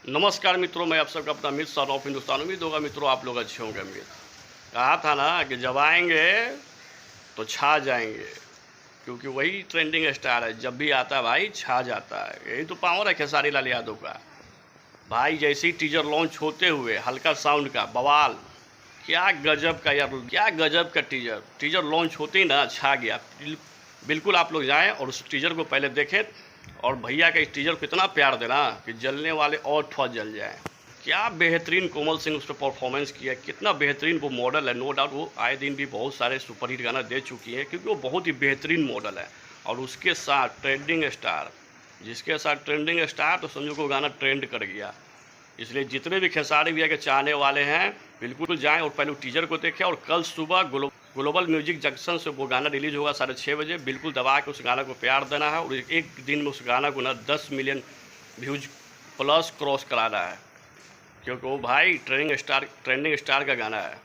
नमस्कार मित्रों, मैं आप सबका अपना मित्र सन ऑफ हिंदुस्तान। उम्मीद होगा मित्रों आप लोग अच्छे होंगे। उम्मीद कहा था ना कि जब आएंगे तो छा जाएंगे, क्योंकि वही ट्रेंडिंग स्टार है। जब भी आता है भाई छा जाता है। यही तो पावर है खेसारी लाल यादव का भाई। जैसे ही टीजर लॉन्च होते हुए हल्का साउंड का बवाल, क्या गजब का यार, क्या गजब का टीजर लॉन्च होते ही ना छा गया। बिल्कुल आप लोग जाएं और उस टीजर को पहले देखें और भैया का इस टीजर को इतना प्यार देना कि जलने वाले और थोड़ा जल जाएं। क्या बेहतरीन कोमल सिंह उस पर परफॉर्मेंस किया, कितना बेहतरीन वो मॉडल है। नो डाउट वो आए दिन भी बहुत सारे सुपरहिट गाना दे चुकी है, क्योंकि वो बहुत ही बेहतरीन मॉडल है। और उसके साथ ट्रेंडिंग स्टार, जिसके साथ ट्रेंडिंग स्टार तो समझो को गाना ट्रेंड कर गया। इसलिए जितने भी खेसारी भैया के चाहने वाले हैं बिल्कुल जाएं और पहले टीजर को देखें। और कल सुबह ग्लोबल म्यूजिक जंक्शन से वो गाना रिलीज होगा 6:30 बजे। बिल्कुल दबा के उस गाना को प्यार देना है और एक दिन में उस गाना को ना 10 मिलियन व्यूज प्लस क्रॉस कराना है, क्योंकि वो भाई ट्रेंडिंग स्टार का गाना है।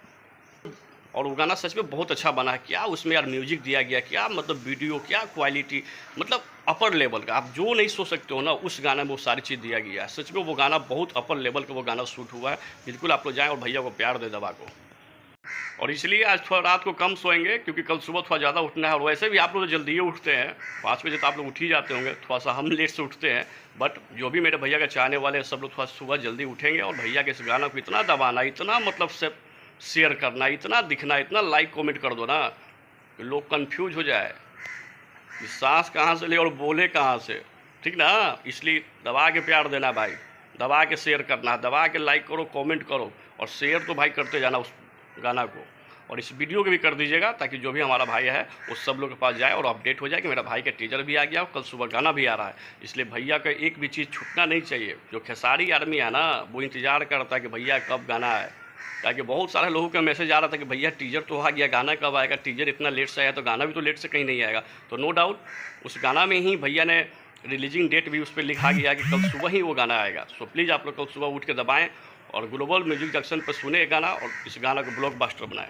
और वो गाना सच में बहुत अच्छा बना है। क्या उसमें यार म्यूजिक दिया गया, क्या मतलब वीडियो, क्या क्वालिटी, मतलब अपर लेवल का। आप जो नहीं सोच सकते हो ना उस गाने में वो सारी चीज़ दिया गया है। सच में वो गाना बहुत अपर लेवल का वो गाना शूट हुआ है। बिल्कुल आप लोग जाएँ और भैया को प्यार दे दबा को। और इसलिए आज थोड़ा रात को कम सोएंगे, क्योंकि कल सुबह थोड़ा ज़्यादा उठना है। और वैसे भी आप लोग तो जल्दी ही उठते हैं, 5 बजे तो आप लोग उठ ही जाते होंगे। थोड़ा सा हम लेट से उठते हैं, बट जो भी मेरे भैया का चाहने वाले हैं सब लोग थोड़ा सुबह जल्दी उठेंगे। और भैया के इस गाना को इतना दबाना, इतना मतलब से शेयर करना, इतना दिखना, इतना लाइक कमेंट कर दो ना कि लोग कंफ्यूज हो जाए कि सांस कहाँ से ले और बोले कहाँ से। ठीक ना, इसलिए दबा के प्यार देना भाई, दबा के शेयर करना, दबा के लाइक करो, कमेंट करो। और शेयर तो भाई करते जाना उस गाना को। और इस वीडियो को भी कर दीजिएगा, ताकि जो भी हमारा भाई है वो सब लोग के पास जाए और अपडेट हो जाए कि मेरा भाई का टीजर भी आ गया और कल सुबह गाना भी आ रहा है। इसलिए भैया का एक भी चीज़ छूटना नहीं चाहिए। जो खेसारी आर्मी है ना वो इंतज़ार करता है कि भैया कब गाना आए, ताकि बहुत सारे लोगों का मैसेज आ रहा था कि भैया टीजर तो आ गया, गाना कब आएगा। टीजर इतना लेट से आया तो गाना भी तो लेट से कहीं नहीं आएगा। तो नो डाउट उस गाना में ही भैया ने रिलीजिंग डेट भी उस पर लिखा गया कि कल सुबह ही वो गाना आएगा। सो प्लीज़ आप लोग कल सुबह उठ के दबाएँ और ग्लोबल म्यूजिक जंक्शन पर सुने गाना और इस गाना को ब्लॉकबस्टर बनाएं।